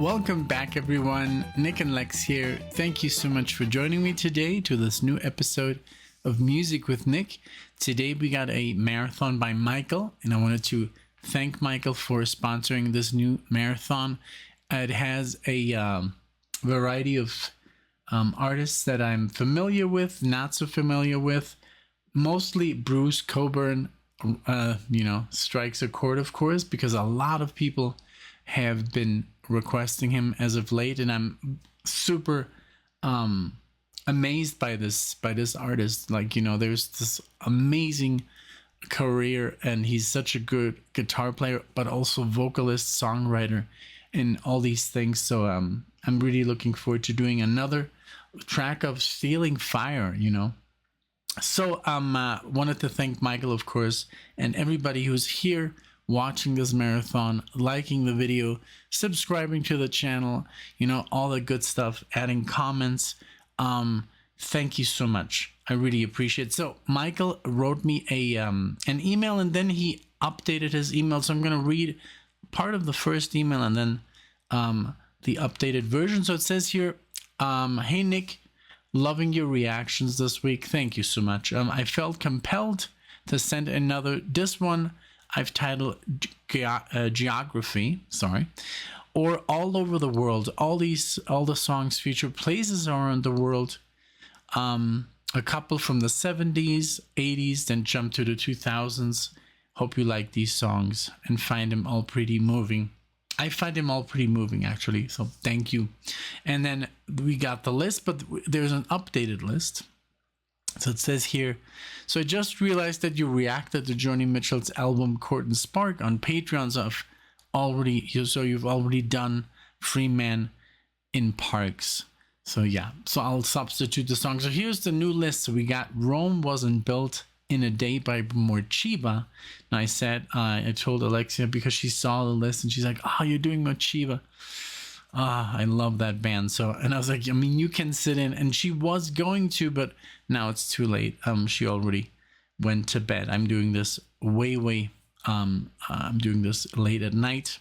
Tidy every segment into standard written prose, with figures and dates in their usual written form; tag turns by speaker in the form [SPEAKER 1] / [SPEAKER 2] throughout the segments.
[SPEAKER 1] Welcome back, everyone. NicknLex here. Thank you so much for joining me today to this new episode of Music with Nick. Today we got a marathon by Michael, and I wanted to thank Michael for sponsoring this new marathon. It has a variety of artists that I'm familiar with, not so familiar with. Mostly Bruce Cockburn, strikes a chord, of course, because a lot of people have been requesting him as of late, and I'm super amazed by this artist. There's this amazing career, and he's such a good guitar player, but also vocalist, songwriter, and all these things. So I'm really looking forward to doing another track of Stealing Fire. So wanted to thank Michael, of course, and everybody who's here watching this marathon, liking the video, subscribing to the channel, all the good stuff, adding comments. Thank you so much. I really appreciate it. So Michael wrote me an email, and then he updated his email. So I'm going to read part of the first email and then the updated version. So it says here, hey Nick, loving your reactions this week. Thank you so much. I felt compelled to send this one I've titled Geography, or All Over the World. All the songs feature places around the world. A couple from the 70s, 80s, then jump to the 2000s. Hope you like these songs and find them all pretty moving. I find them all pretty moving, actually, so thank you. And then we got the list, but there's an updated list. So it says here, so I just realized that you reacted to Joni Mitchell's album Court and Spark on Patreon. So you've already done Free Man in Parks. So yeah, so I'll substitute the song. So here's the new list. So we got Rome Wasn't Built in a Day by Morcheeba. And I told Alexia, because she saw the list and she's like, oh, you're doing Morcheeba. I love that band. And I was like, you can sit in, and she was going to, but now it's too late. She already went to bed. I'm doing this I'm doing this late at night.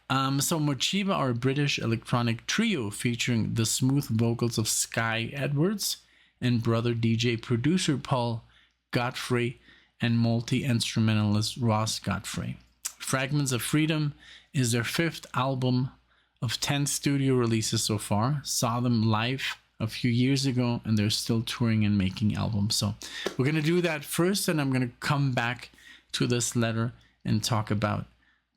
[SPEAKER 1] So Morcheeba are a British electronic trio featuring the smooth vocals of Sky Edwards and brother DJ producer Paul Godfrey and multi-instrumentalist Ross Godfrey. Fragments of Freedom is their 5th album of 10 studio releases so far. Saw them live a few years ago, and they're still touring and making albums. So we're going to do that first, and I'm going to come back to this letter and talk about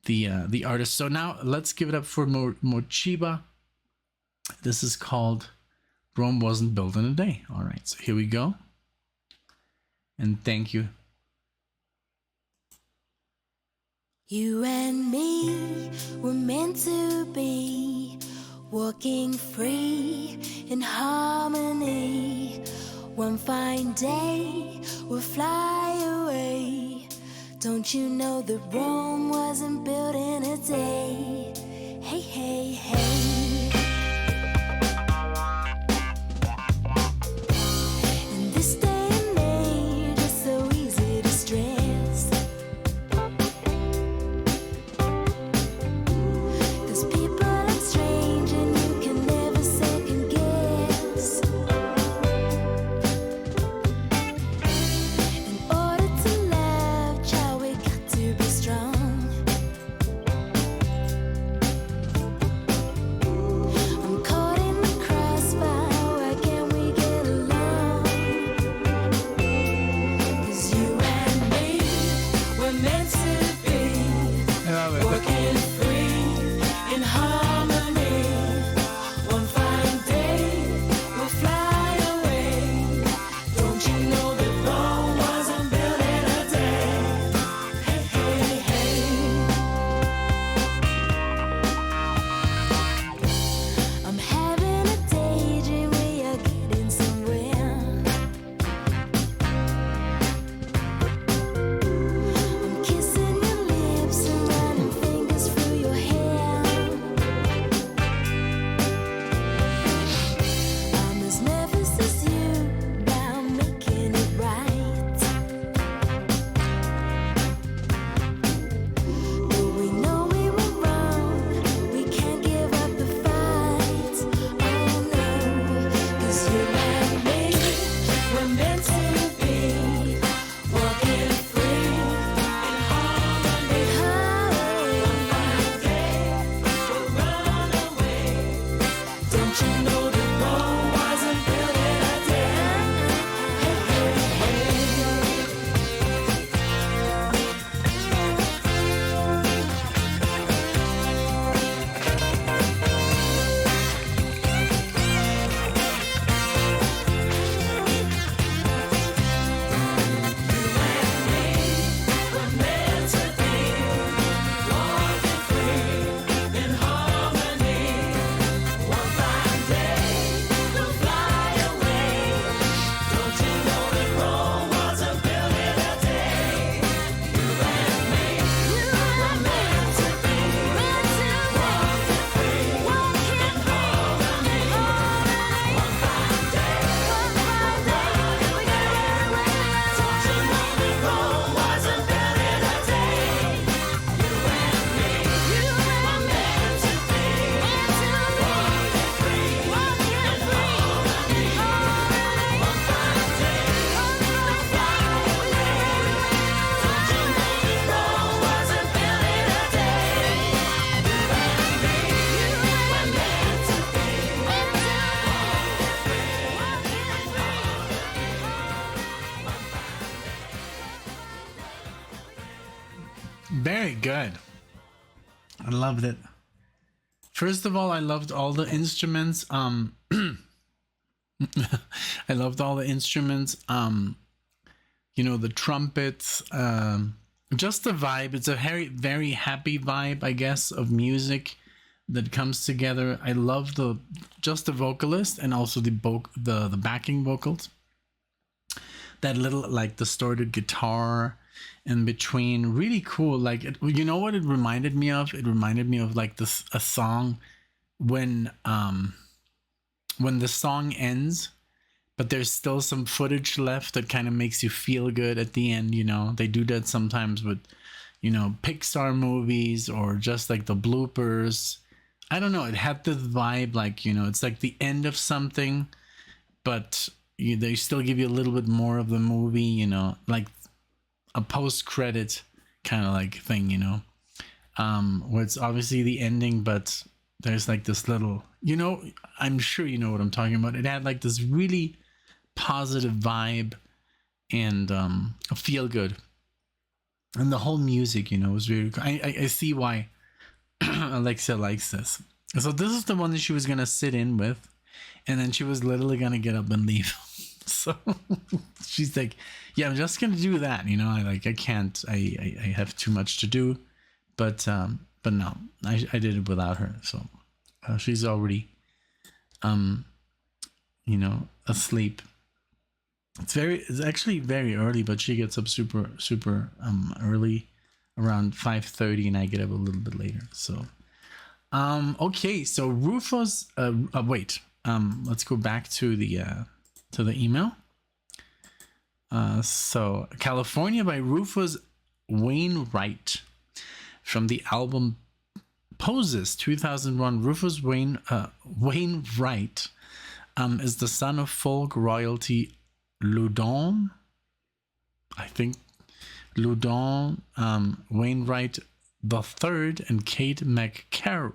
[SPEAKER 1] the artist. So now let's give it up for Morcheeba. This is called Rome Wasn't Built in a Day. All right, so here we go. And thank you.
[SPEAKER 2] You and me were meant to be, walking free in harmony. One fine day we'll fly away. Don't you know that Rome wasn't built in a day? Hey, hey, hey. In this day and age, it's so easy to stress.
[SPEAKER 1] Very good. I loved it. First of all, I loved all the instruments. I loved all the instruments. You know, the trumpets. Just the vibe. It's a very, very happy vibe, I guess, of music that comes together. I love the vocalist and also the backing vocals. That little like distorted guitar in between, really cool. Like you know what it reminded me of? It reminded me of like a song when the song ends, but there's still some footage left that kind of makes you feel good at the end. You know, they do that sometimes with, you know, Pixar movies or just like the bloopers. I don't know. It had this vibe, like, you know, it's like the end of something, but they still give you a little bit more of the movie, you know, like a post-credit kind of like thing, you know, where it's obviously the ending, but there's like this little, you know, I'm sure you know what I'm talking about. It had like this really positive vibe and a feel good. And the whole music, you know, was very cool. I see why Alexia likes this. So this is the one that she was going to sit in with. And then she was literally going to get up and leave. So she's like, yeah, I'm just going to do that. You know, I can't, I have too much to do. But no, I did it without her. So she's already, you know, asleep. It's actually very early, but she gets up super early, around 5:30, and I get up a little bit later. So, okay. So Rufus, wait. Let's go back to the email. So California by Rufus Wainwright from the album Poses 2001. Rufus Wainwright is the son of folk royalty Loudon, I think Loudon Wainwright the Third and Kate McCarrigal.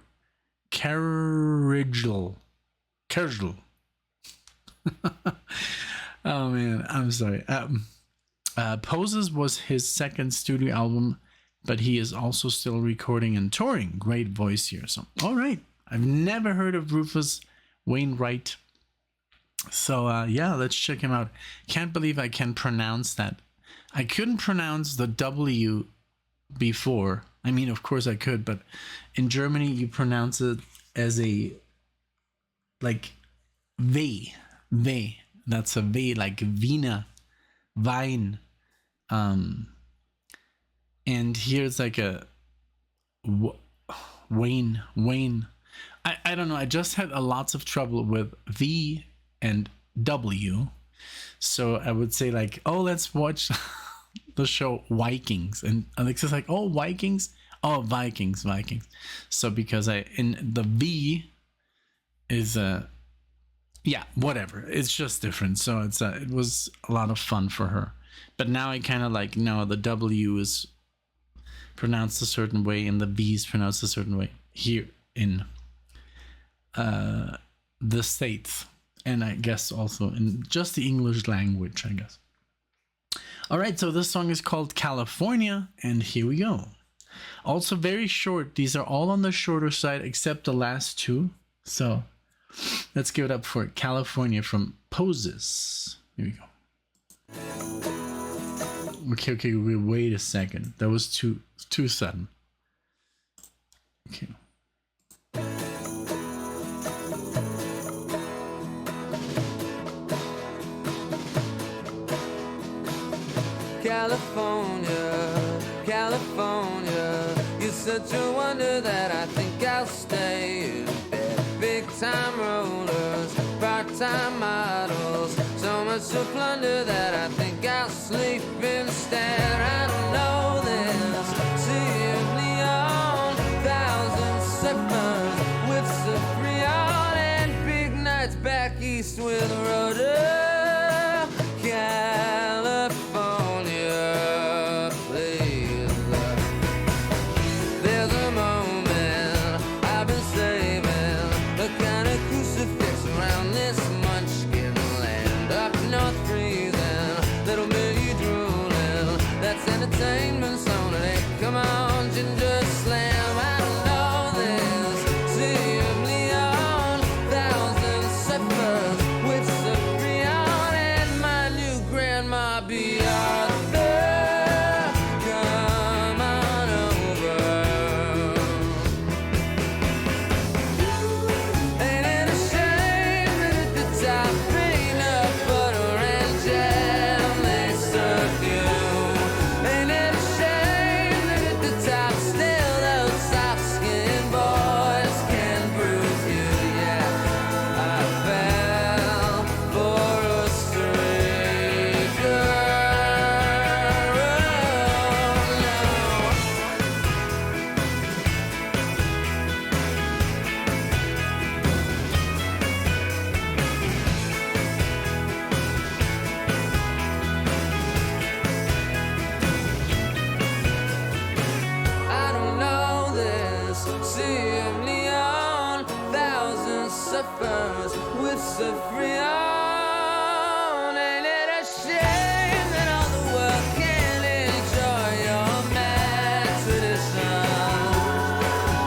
[SPEAKER 1] Oh man, I'm sorry. Poses was his second studio album, but he is also still recording and touring. Great voice here. So, all right. I've never heard of Rufus Wainwright. So, yeah, let's check him out. Can't believe I can pronounce that. I couldn't pronounce the W before. I mean, of course I could, but in Germany, you pronounce it as a, like, V. That's a V, like Wiener, Wein. And here's like a Wayne. I don't know. I just had lots of trouble with V and W. So I would say like, oh, let's watch the show Vikings. And Alexa's like, oh, Vikings? Oh, Vikings. So because in the V is yeah, whatever. It's just different. So it was a lot of fun for her. But now I kind of like, no, the W is pronounced a certain way and the V is pronounced a certain way here in the States. And I guess also in just the English language, I guess. All right, so this song is called California, and here we go. Also very short. These are all on the shorter side except the last two. So let's give it up for California from Poses. Here we go. Okay, wait a second. That was too sudden. Okay.
[SPEAKER 3] California, you're such a wonder that I think I'll stay. Big time rollers, part-time models, so much to plunder that I think I'll sleep instead. I don't know this city of neon, thousand surfers with Sufjan and big nights back east with Rhoda. California, please. There's a moment I've been saving, a kind of crucifix around this munchkin land. Up north freezing, little me drooling, that's entertaining. Come on, ginger slam. I don't know this. Sea of neon, thousand ciphers with Sufjan and my new grandma be Arthur. Come on over. Ain't it a shame that at the top peanut butter and jam they serve you? Ain't it a shame that at the top still those soft-skinned boys can bruise you? Yeah, I fell for a stray girl. No. I don't know this. Sea of neon, thousand suffers with Sufjan. Ain't it a shame that all the world can't enjoy your mad tradition?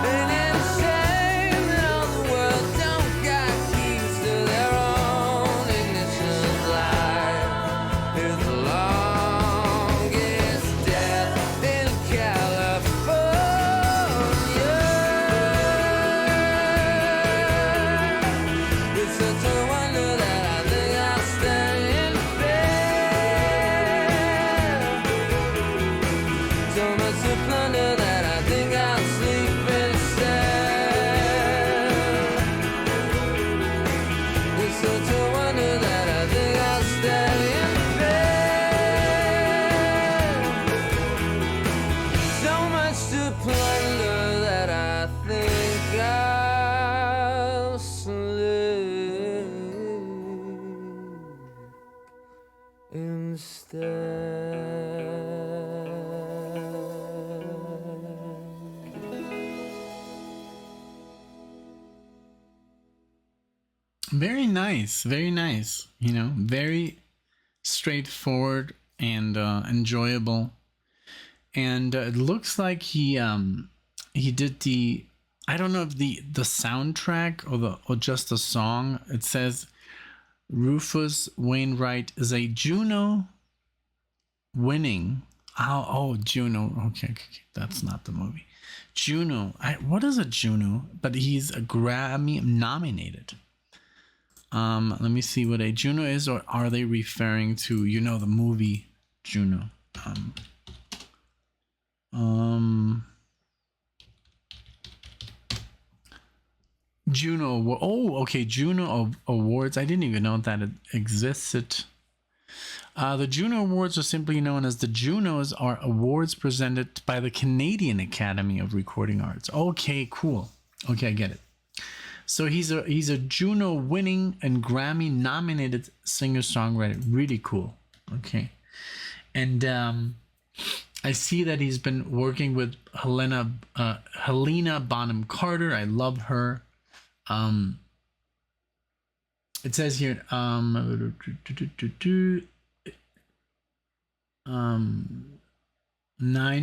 [SPEAKER 3] Ain't it a shame that all the world don't got keys to their own ignitions? Life is the longest death in California. It's such a wonder that I think I'll stay in bed. So much to plunder that I think I'll sleep instead. It's such a wonder that I think I'll stay in bed. So much to plunder that I think I'll sleep instead.
[SPEAKER 1] Very nice, very nice. You know, very straightforward and enjoyable. And it looks like he did the, I don't know if the soundtrack or just the song. It says Rufus Wainwright is a Juno winning. Oh, Juno. Okay, that's not the movie. Juno. What is a Juno? But he's a Grammy nominated. Let me see what a Juno is, or are they referring to, you know, the movie Juno? Juno. Oh, okay. Juno Awards. I didn't even know that it existed. The Juno Awards are simply known as the Junos, are awards presented by the Canadian Academy of Recording Arts. Okay, cool. Okay, I get it. So he's a Juno winning and Grammy nominated singer-songwriter. Really cool. Okay. And I see that he's been working with Helena Bonham Carter. I love her. It says here, 9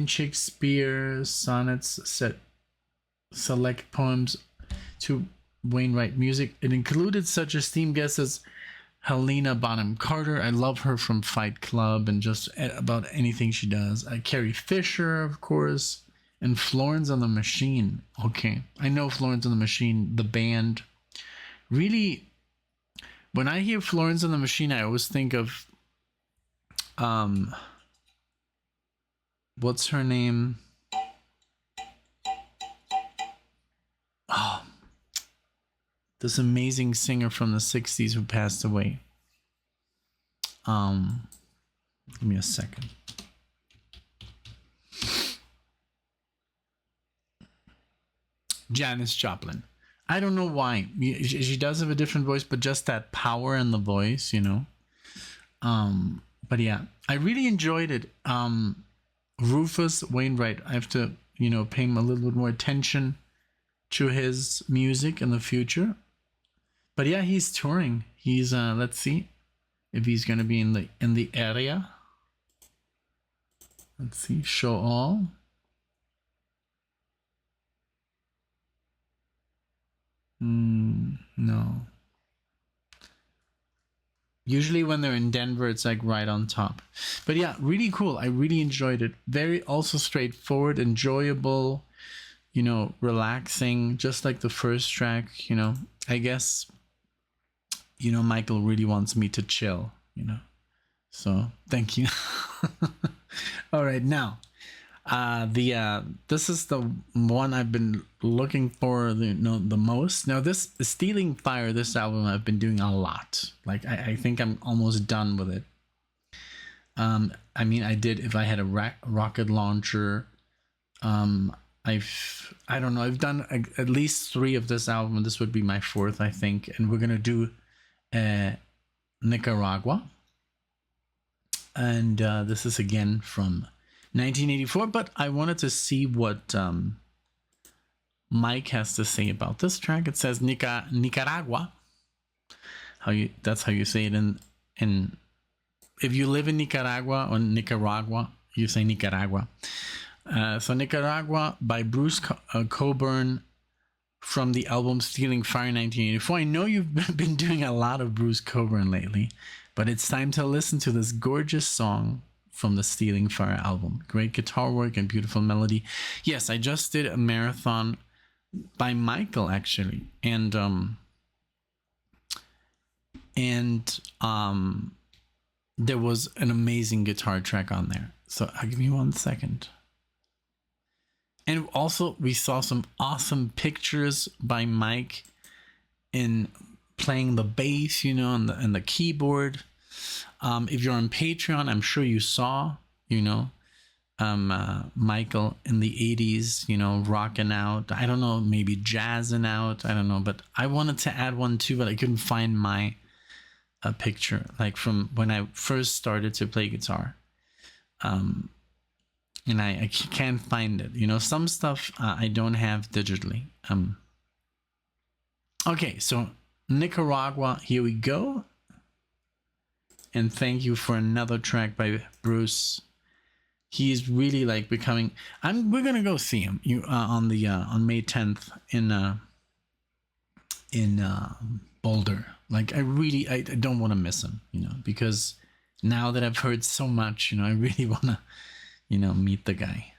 [SPEAKER 1] Shakespeare sonnets, select poems to Wainwright music. It included such esteemed guests as Helena Bonham Carter. I love her from Fight Club and just about anything she does. Carrie Fisher, of course, and Florence and the Machine. Okay, I know Florence and the Machine, the band. Really, when I hear Florence and the Machine, I always think of what's her name? Oh, this amazing singer from the 60s who passed away. Give me a second. Janis Joplin. I don't know why. She does have a different voice, but just that power in the voice, you know. But yeah, I really enjoyed it. Rufus Wainwright. I have to, pay him a little bit more attention to his music in the future. But yeah, he's touring. He's let's see if he's gonna be in the area. Let's see, show all. No. Usually when they're in Denver, it's like right on top. But yeah, really cool. I really enjoyed it. Very also straightforward, enjoyable, you know, relaxing, just like the first track, you know. I guess, you know, Michael really wants me to chill, you know. So thank you. All right, now this is the one I've been looking for the most. Now this Stealing Fire, this album I've been doing a lot. Like I think I'm almost done with it. I mean, I did If I Had a Rocket Launcher. I don't know, I've done at least 3 of this album. This would be my 4th, I think, and we're gonna do Nicaragua, and this is again from 1984, but I wanted to see what Mike has to say about this track. It says Nicaragua. That's how you say it in if you live in Nicaragua or Nicaragua, you say Nicaragua. So Nicaragua by Bruce Cockburn from the album Stealing Fire 1984. I know you've been doing a lot of Bruce Cockburn lately, but it's time to listen to this gorgeous song from the Stealing Fire album. Great guitar work and beautiful melody. Yes, I just did a marathon by Michael actually, and there was an amazing guitar track on there. So give me 1 second. And also we saw some awesome pictures by Mike in playing the bass, you know, and the keyboard. If you're on Patreon, I'm sure you saw, you know, Michael in the 80s, you know, rocking out. I don't know, maybe jazzing out. I don't know, but I wanted to add one too, but I couldn't find my picture, like from when I first started to play guitar. And I can't find it. You know, some stuff I don't have digitally. Okay, so Nicaragua, here we go. And thank you for another track by Bruce. He's really like becoming. We're gonna go see him. On May 10th in Boulder. Like I don't want to miss him. You know, because now that I've heard so much, you know, I really want to, you know, meet the guy.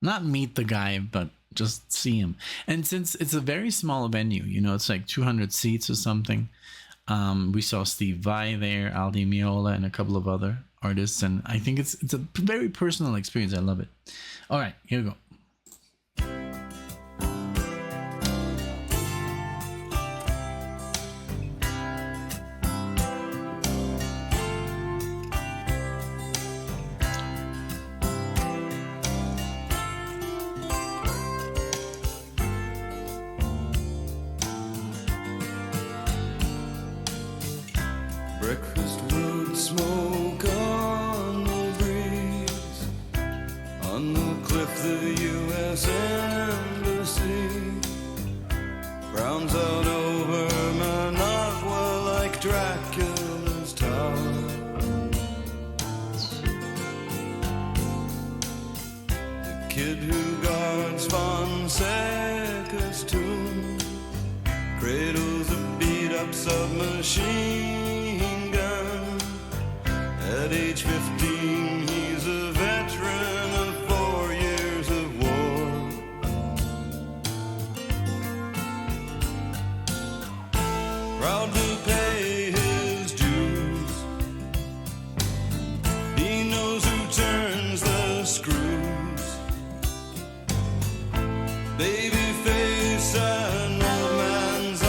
[SPEAKER 1] Not meet the guy, but just see him. And since it's a very small venue, you know, it's like 200 seats or something. We saw Steve Vai there, Aldi Meola, and a couple of other artists, and I think it's a very personal experience. I love it. All right, here we go.
[SPEAKER 4] Breakfast wood smoke on the breeze, on the cliff the U.S. Embassy browns out over Managua like Dracula's tower. The kid who guards Fonseca's tomb cradles a beat-up submachine. At age 15, he's a veteran of 4 years of war. Proud to pay his dues, he knows who turns the screws. Baby face and old man's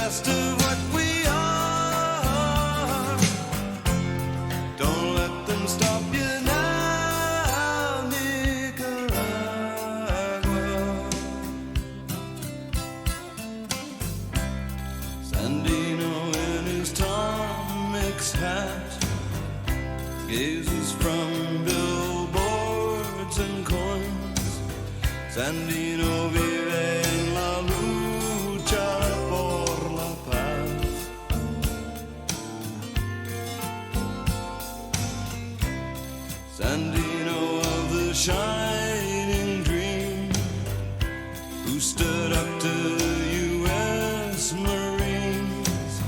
[SPEAKER 4] best of what we are. Don't let them stop you now, Nicaragua. Sandino in his Tom Mix hat gazes from billboards and coins. Sandino vive en la lucha por la paz. Sandino of the shining dream, who stood up to U.S. Marines.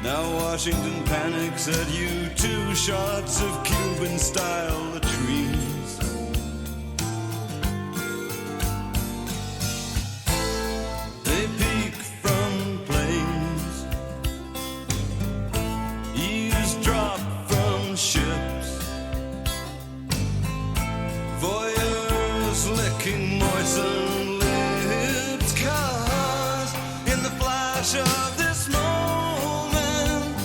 [SPEAKER 4] Now Washington panics at you, 2 shots of Cuban-style latrines. They peek from planes, eavesdrop from ships, voyeurs licking moistened lips. 'Cause in the flash of this moment,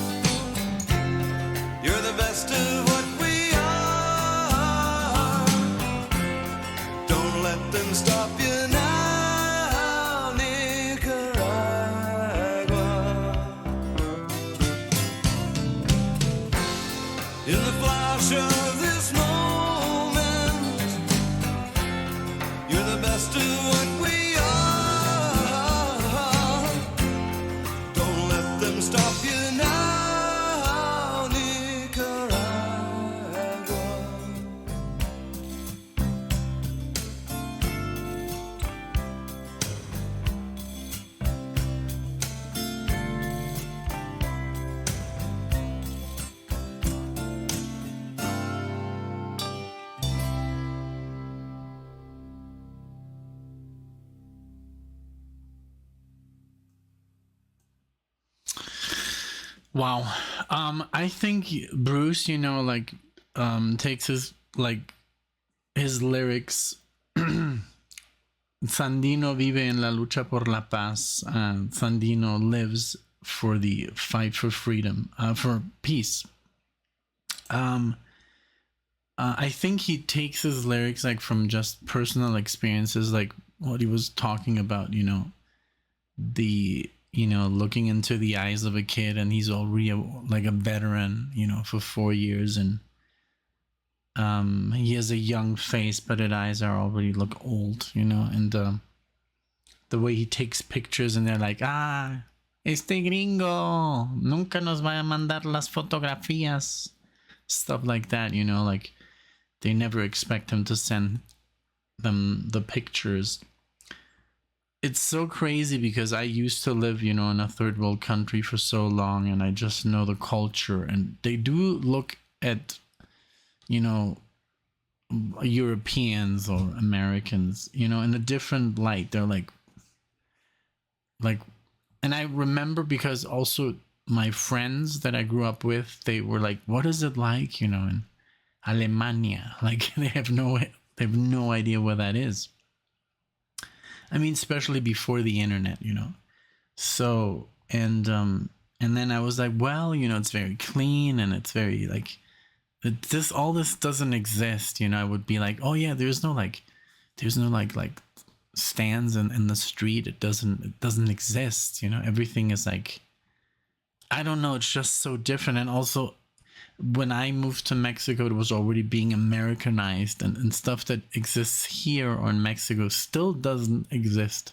[SPEAKER 4] you're the best of what we are. Don't let them stop you now, Nicaragua. In the flash of this moment, you're the best of what we are. Don't let them stop you now, Nicaragua.
[SPEAKER 1] Wow. I think Bruce, takes his lyrics. Sandino vive en la lucha por la paz. Sandino lives for the fight for freedom, for peace. I think he takes his lyrics from just personal experiences, like what he was talking about, looking into the eyes of a kid, and he's already a veteran, for 4 years, and he has a young face, but his eyes are already look old, and the way he takes pictures, and they're like, este gringo nunca nos va a mandar las fotografías, stuff like that, they never expect him to send them the pictures. It's so crazy because I used to live, in a third world country for so long, and I just know the culture, and they do look at, Europeans or Americans, in a different light. They're like, and I remember because also my friends that I grew up with, they were like, what is it like, in Alemania? Like they have no idea what that is. I mean, especially before the internet, So, and then I was like, well, it's very clean, and it's very all this doesn't exist, I would be like, oh yeah, there's no stands in the street. It doesn't exist, everything is I don't know, it's just so different. And also, when I moved to Mexico, it was already being Americanized, and stuff that exists here or in Mexico still doesn't exist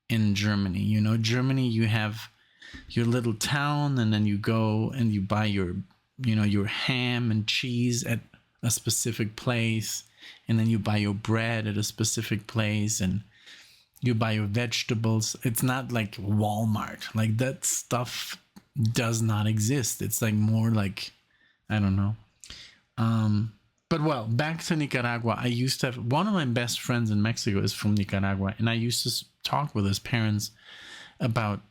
[SPEAKER 1] in Germany. Germany, you have your little town, and then you go and you buy your ham and cheese at a specific place, and then you buy your bread at a specific place, and you buy your vegetables. It's not like Walmart. That stuff does not exist. It's more I don't know. But well, back to Nicaragua. I used to have one of my best friends in Mexico is from Nicaragua, and I used to talk with his parents about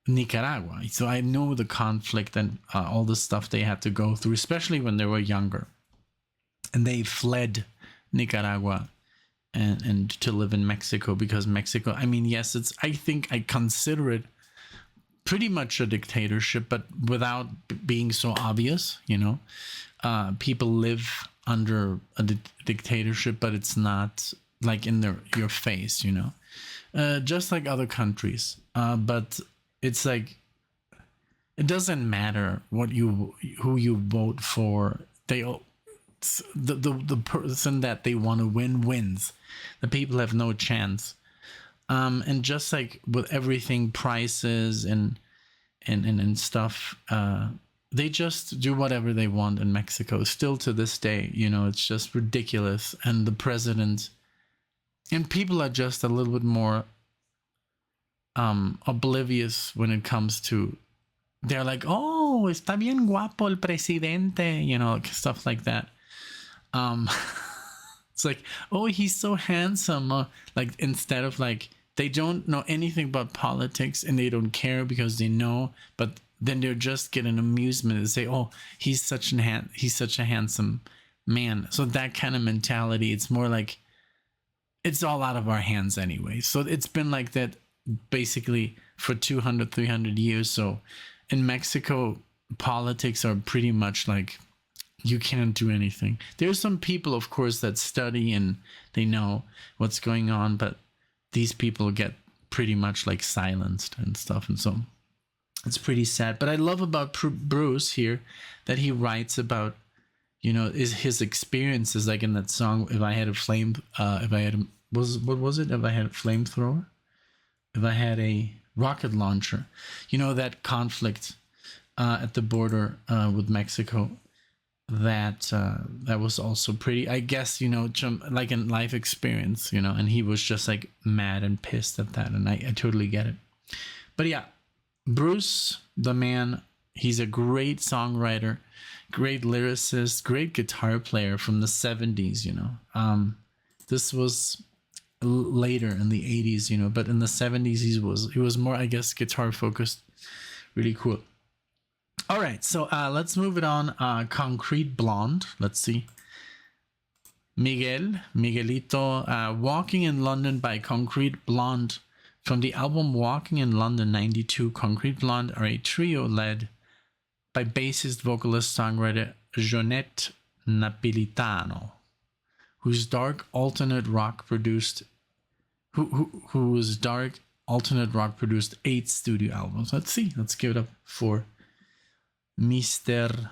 [SPEAKER 1] Nicaragua. So I know the conflict and all the stuff they had to go through, especially when they were younger. And they fled Nicaragua and to live in Mexico, because Mexico, I mean, yes, I think I consider it pretty much a dictatorship, but without being so obvious. People live under a dictatorship, but it's not like in your face. Just like other countries. But it's like it doesn't matter who you vote for. The person that they want to win wins. The people have no chance. And just like with everything, prices and stuff, they just do whatever they want in Mexico. Still to this day, it's just ridiculous. And the president and people are just a little bit more oblivious when it comes to. They're like, oh, está bien guapo el presidente, stuff like that. It's like, oh, he's so handsome. Like, instead of like, they don't know anything about politics and they don't care because they know, but then they're just getting amusement and say, oh, he's such a handsome man. So that kind of mentality, it's more like it's all out of our hands anyway. So it's been like that basically for 200, 300 years. So in Mexico, politics are pretty much like you can't do anything. There's some people, of course, that study and they know what's going on, but these people get pretty much like silenced and stuff. And so it's pretty sad. But I love about Bruce here that he writes about, is his experiences, like in that song, if I had a flamethrower, if I had a rocket launcher, that conflict at the border with Mexico, that was also pretty, I guess, like a life experience, and he was just like mad and pissed at that, and I totally get it. But yeah, Bruce, the man, he's a great songwriter, great lyricist, great guitar player from the 70s. This was later in the 80s, but in the 70s he was more, I guess, guitar focused. Really cool. All right, so let's move it on. Concrete Blonde. Let's see. Miguelito, Walking in London by Concrete Blonde. From the album Walking in London 92, Concrete Blonde are a trio led by bassist, vocalist, songwriter Jonette Napolitano, whose dark alternate rock produced 8 studio albums. Let's see. Let's give it up for Mr.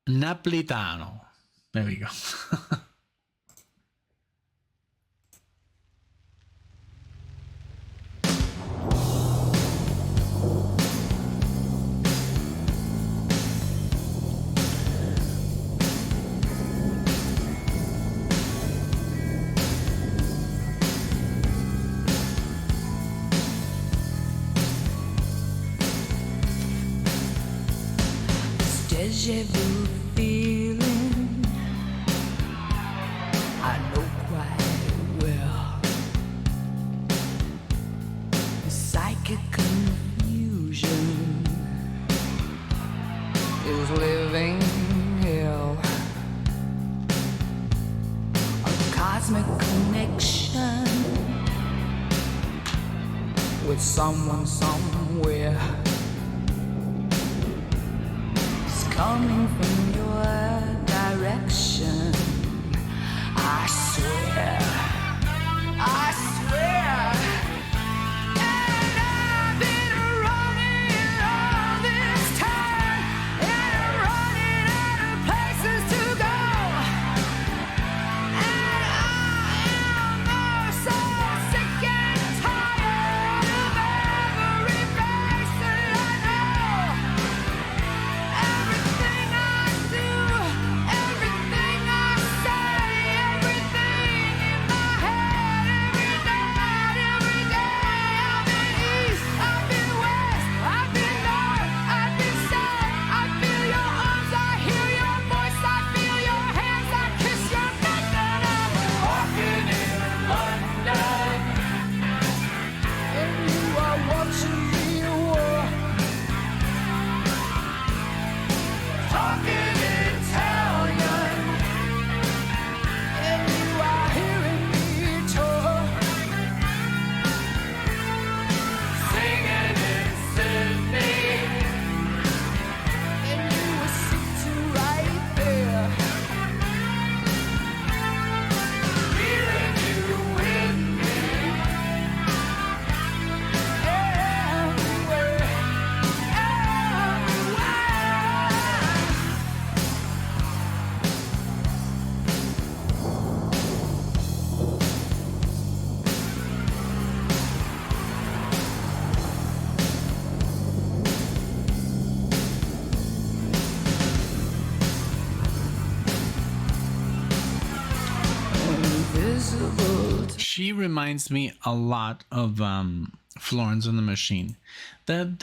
[SPEAKER 1] Napolitano. There we go.
[SPEAKER 2] Deja vu feeling I know quite well. The psychic confusion
[SPEAKER 3] is living hell.
[SPEAKER 2] A cosmic connection
[SPEAKER 3] With someone somewhere.
[SPEAKER 2] coming from your direction. I swear, I swear. And I've been running all this time, and I'm running out of places to go. And I am so sick and tired of every face that I know. Everything I do, everything I say, everything in my head every day.
[SPEAKER 1] she reminds me a lot of Florence and the Machine. That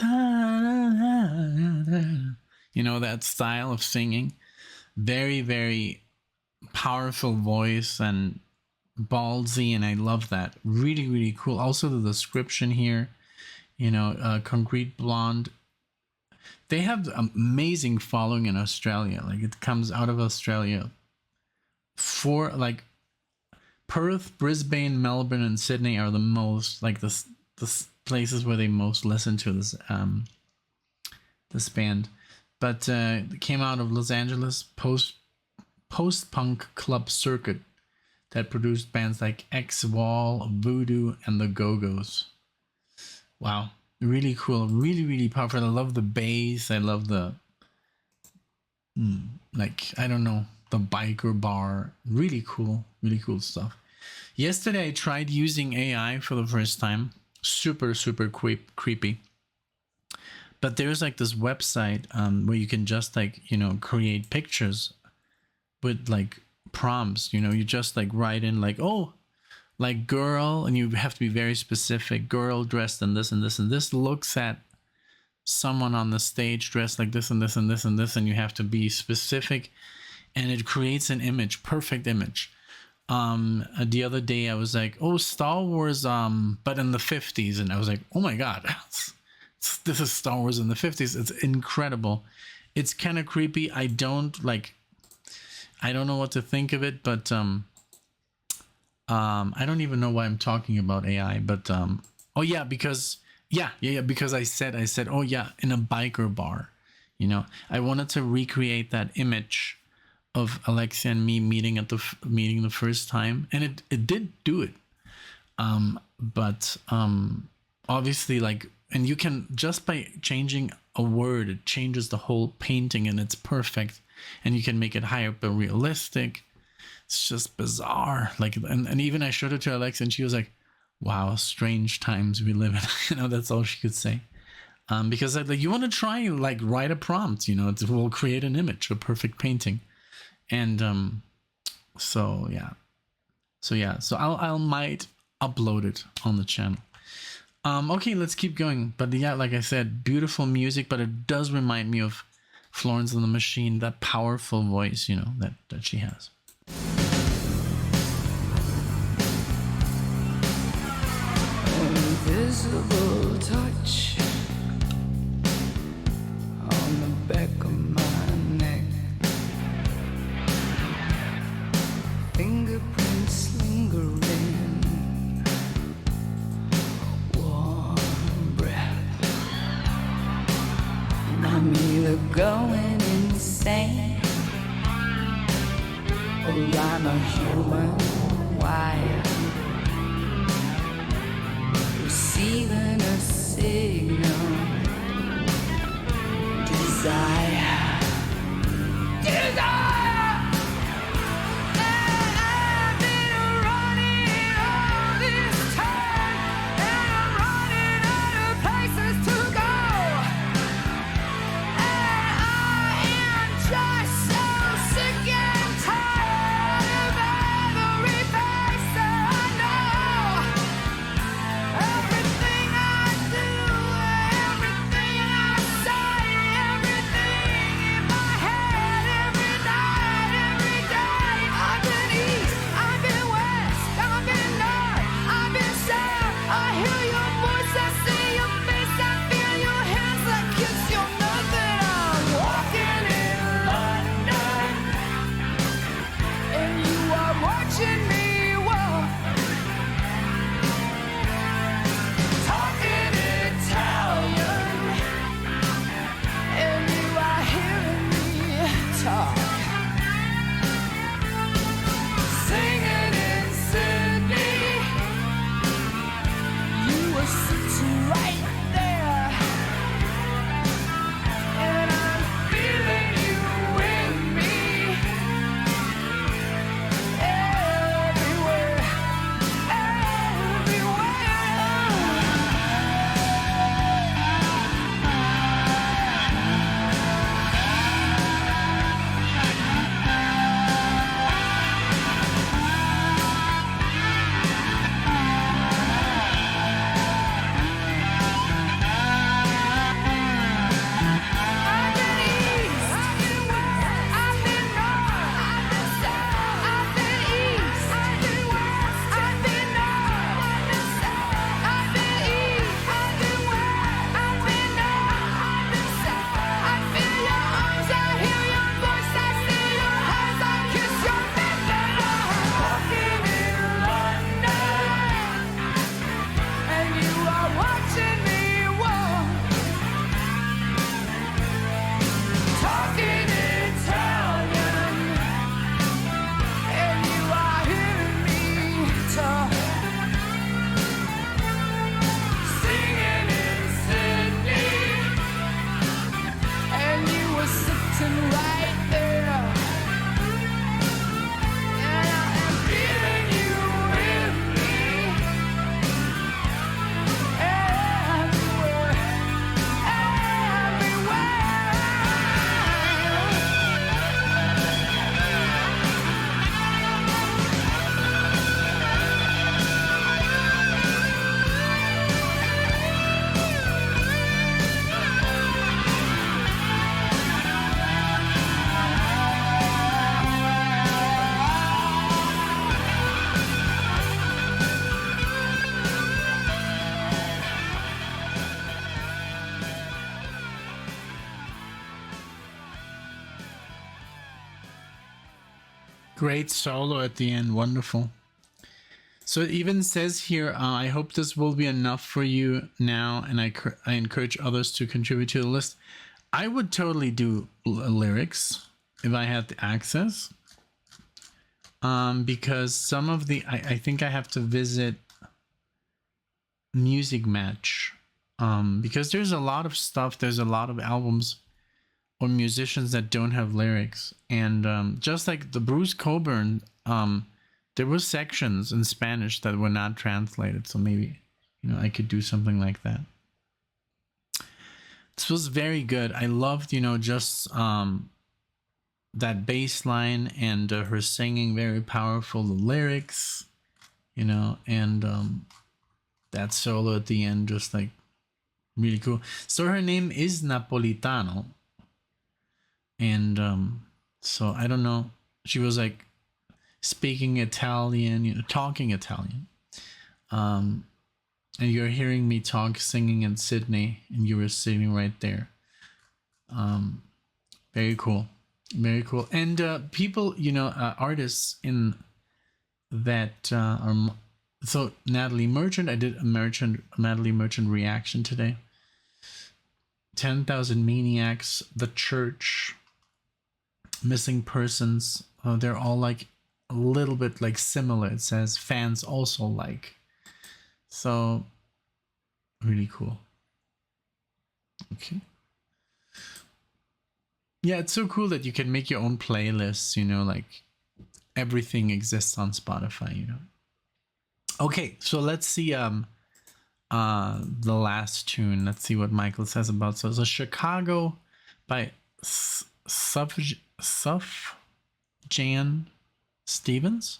[SPEAKER 1] you know, that style of singing. Very, very powerful voice and ballsy, and I love that. Really, really cool. Also the description here, you know, Concrete Blonde. They have amazing following in Australia. Like, it comes out of Australia. For like Perth, Brisbane, Melbourne, and Sydney are the most, like, the places where they most listen to this band. But it came out of Los Angeles post-punk club circuit that produced bands like X-Wall, Voodoo, and the Go-Go's. Wow. Really cool. Really, really powerful. I love the bass. I love the, like, I don't know, the biker bar. Really cool stuff. Yesterday, I tried using AI for the first time. Super, super creepy. But there's like this website where you can just, like, you know, create pictures with like prompts. You know, you just like write in like, oh, like girl, and you have to be very specific. Girl dressed in this and this and this, looks at someone on the stage dressed like this and this and this and this, and you have to be specific, and it creates an image, perfect image. The other day I was like, oh, Star Wars, but in the 50s, and I was like, oh my god, this is Star Wars in the 50s. It's incredible. It's kind of creepy. I don't know what to think of it, but I don't even know why I'm talking about AI, but oh yeah, because because I said, oh yeah, in a biker bar, you know, I wanted to recreate that image of Alexia and me meeting the first time, and it did do it. But obviously, like, and you can, just by changing a word, it changes the whole painting, and it's perfect, and you can make it hyper realistic. It's just bizarre. Like, and even I showed it to Alex, and she was like, wow, strange times we live in. You know, that's all she could say. Because like, you want to try, like, write a prompt, you know, it will create an image, a perfect painting. And so I'll might upload it on the channel. Okay, let's keep going. But yeah, like I said, beautiful music, but it does remind me of Florence and the Machine, that powerful voice, you know, that she has.
[SPEAKER 3] Invisible touch on the back of my neck, fingerprints lingering, warm breath. I'm either going insane or I'm a human wire, receiving a signal. Desire. I've been running all this time, and I'm running out of places to go. And I am just so sick and tired of every face that I know. Everything I do, everything I say, everything in my head, every night, every day. I've been east, I've been west, I've been north, I've been south. I hear your voice, I see your face, I feel your hands, I kiss your mouth, and I'm walking in London, and you are watching me walk. Talking Italian, and you are hearing me talk. Singing in Sydney, you were sitting right there, and I'm feeling you in me. Everywhere, everywhere.
[SPEAKER 1] Great solo at the end. Wonderful. So it even says here, I hope this will be enough for you now, and I encourage others to contribute to the list. I would totally do lyrics if I had the access. Because some of the... I think I have to visit Music Match. Because there's a lot of stuff, there's a lot of albums or musicians that don't have lyrics. And just like the Bruce Cockburn... there were sections in Spanish that were not translated, so maybe, you know, I could do something like that. This was very good. I loved, you know, just that bass line and her singing, very powerful, the lyrics, you know, and that solo at the end, just like really cool. So her name is Napolitano, and so I don't know, she was like speaking Italian, you know, talking Italian. And you're hearing me talk, singing in Sydney, and you were sitting right there. Very cool. Very cool. And people, you know, artists in that are... So Natalie Merchant, I did a Natalie Merchant reaction today. 10,000 Maniacs, The Church, Missing Persons. They're all like a little bit like similar. It says fans also like. So really cool. Okay. Yeah, it's so cool that you can make your own playlists, you know, like everything exists on Spotify, you know. Okay, so let's see the last tune. Let's see what Michael says about. So it's a Chicago by Sufjan Stevens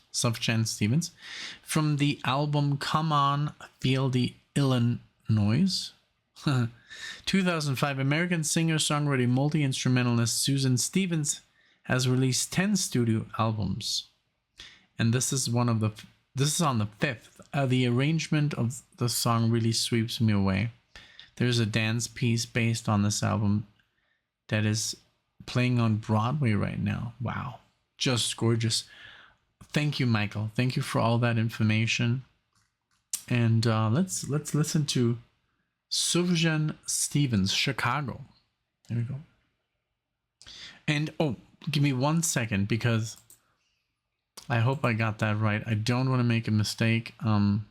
[SPEAKER 1] from the album Come On, Feel the Illinois. 2005, American singer-songwriter, multi-instrumentalist Susan Stevens has released 10 studio albums, and this is on the 5th. The arrangement of the song really sweeps me away. There's a dance piece based on this album that is playing on Broadway right now. Wow, just gorgeous. Thank you, Michael. Thank you for all that information. And let's listen to Sufjan Stevens, Chicago. There we go. And oh, give me 1 second, because I hope I got that right. I don't want to make a mistake. Let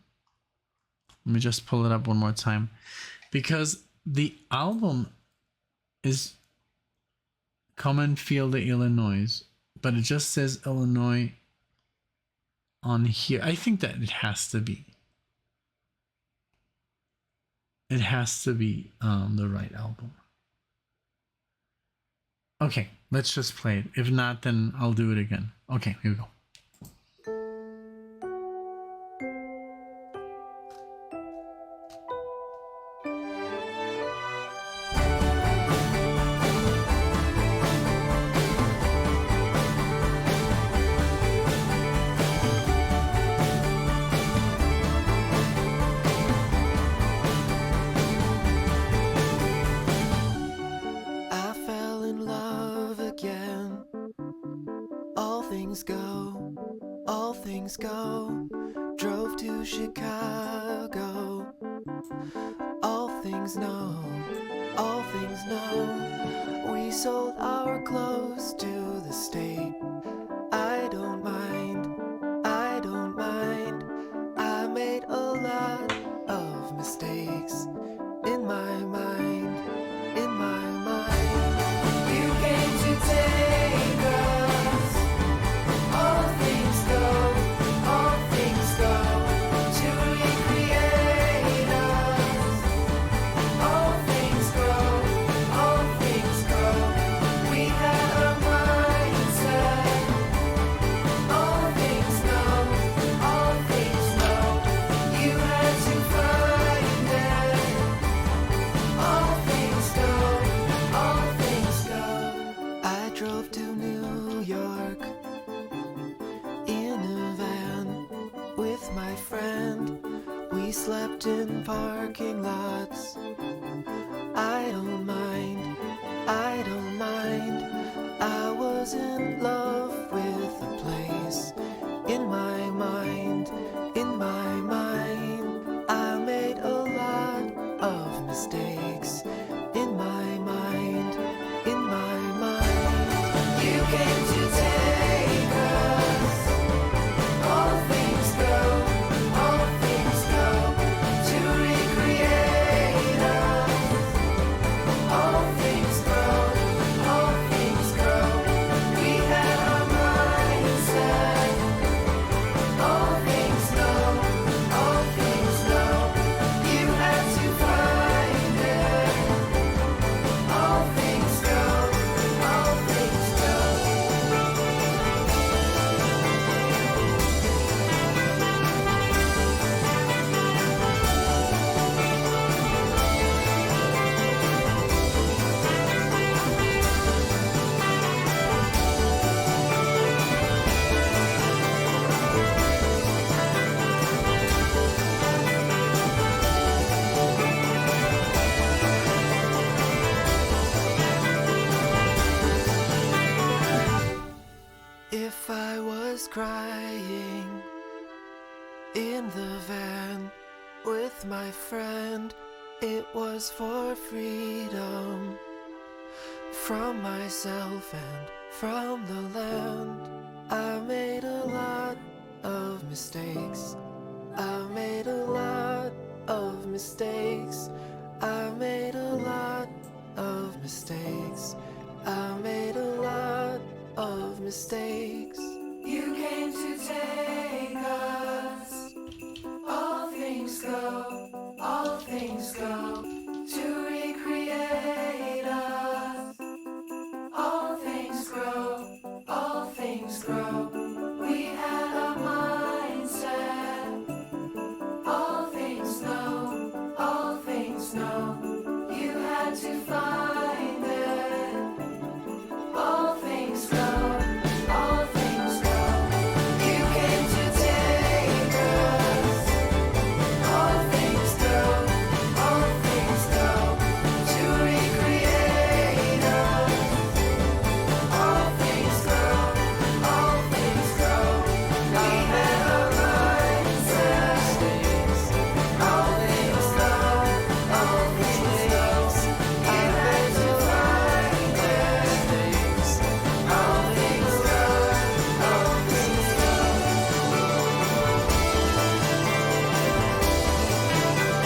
[SPEAKER 1] me just pull it up one more time, because the album is Come and Feel the Illinois, but it just says Illinois on here. I think that it has to be. It has to be the right album. Okay, let's just play it. If not, then I'll do it again. Okay, here we go.
[SPEAKER 5] I don't mind. I was in love with the place. my friend. It was for freedom from myself and from the land. I made a lot of mistakes. I made a lot of mistakes. I made a lot of mistakes. I made a lot of mistakes.
[SPEAKER 2] You came to take us. All things go, all things go. To recreate us. All things grow, all things grow. We had a mindset. All things know, all things know. You had to find it. All things go, all things go. You came to take us. All things go, all things go. To recreate us. All things grow, all things grow. We had a mindset. All things know, all things know. You had to find it.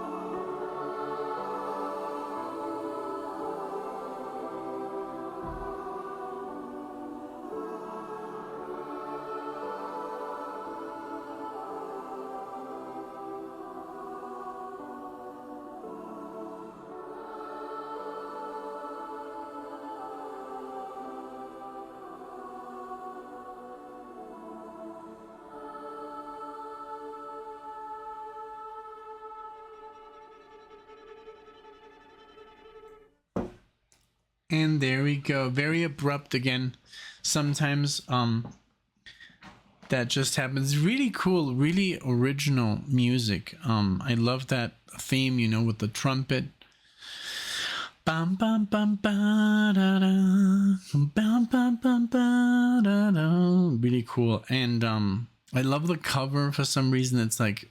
[SPEAKER 2] All things go, all things go.
[SPEAKER 1] There you go. And there we go. Very abrupt again. Sometimes that just happens. Really cool, really original music. I love that theme, you know, with the trumpet. Bam bam bam ba da da. Bam bam bam ba da da. Really cool. And I love the cover for some reason. It's like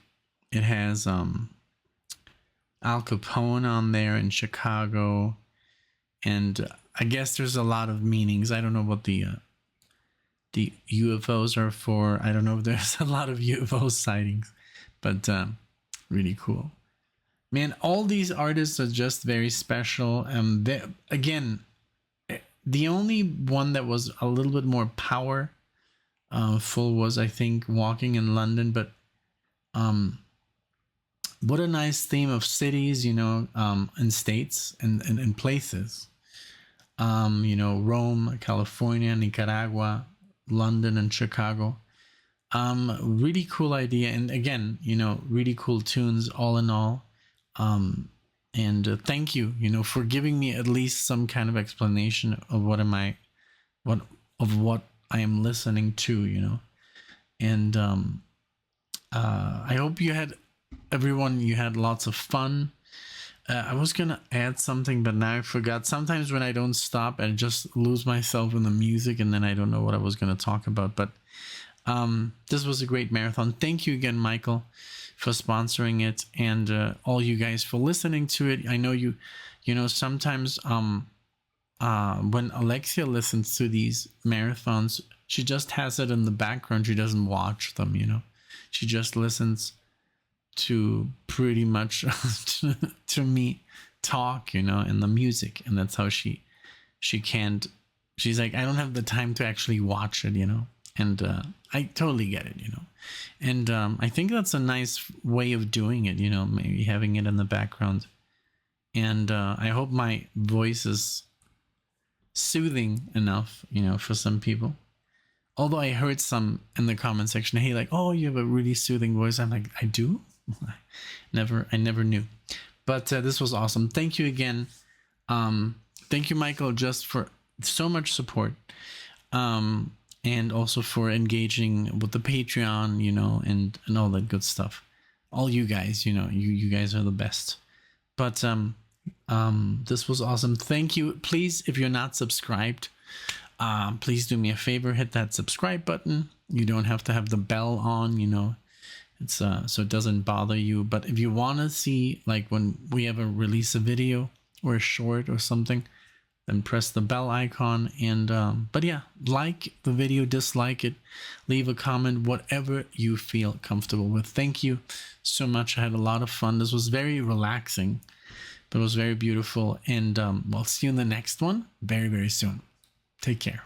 [SPEAKER 1] it has Al Capone on there in Chicago. And I guess there's a lot of meanings. I don't know what the UFOs are for. I don't know if there's a lot of UFO sightings, but really cool. Man, all these artists are just very special. Again, the only one that was a little bit more powerful was, I think, Walking in London. But what a nice theme of cities, you know, and states and places. You know, Rome, California, Nicaragua, London, and Chicago. Really cool idea. And again, you know, really cool tunes all in all. And thank you, you know, for giving me at least some kind of explanation of what I am listening to, you know. And I hope you had lots of fun. I was gonna add something, but now I forgot. Sometimes when I don't stop, I just lose myself in the music, and then I don't know what I was gonna talk about. But this was a great marathon. Thank you again, Michael, for sponsoring it, and all you guys for listening to it. I know you know, sometimes when Alexia listens to these marathons, she just has it in the background. She doesn't watch them, you know. She just listens to pretty much to me talk, you know, and the music, and that's how she can't. She's like, I don't have the time to actually watch it, you know, and I totally get it, you know, and I think that's a nice way of doing it, you know, maybe having it in the background, and I hope my voice is soothing enough, you know, for some people. Although I heard some in the comment section, hey, like, oh, you have a really soothing voice. I'm like, I do? I never knew. But this was awesome. Thank you again. Thank you, Michael, just for so much support. And also for engaging with the Patreon, you know, and all that good stuff. All you guys, you know, you guys are the best. But this was awesome. Thank you. Please, if you're not subscribed, please do me a favor, hit that subscribe button. You don't have to have the bell on, you know, it's so it doesn't bother you. But if you want to see, like, when we ever release a video or a short or something, then press the bell icon. And but yeah, like the video, dislike it, leave a comment, whatever you feel comfortable with. Thank you so much. I had a lot of fun. This was very relaxing, but it was very beautiful. And we'll see you in the next one very, very soon. Take care.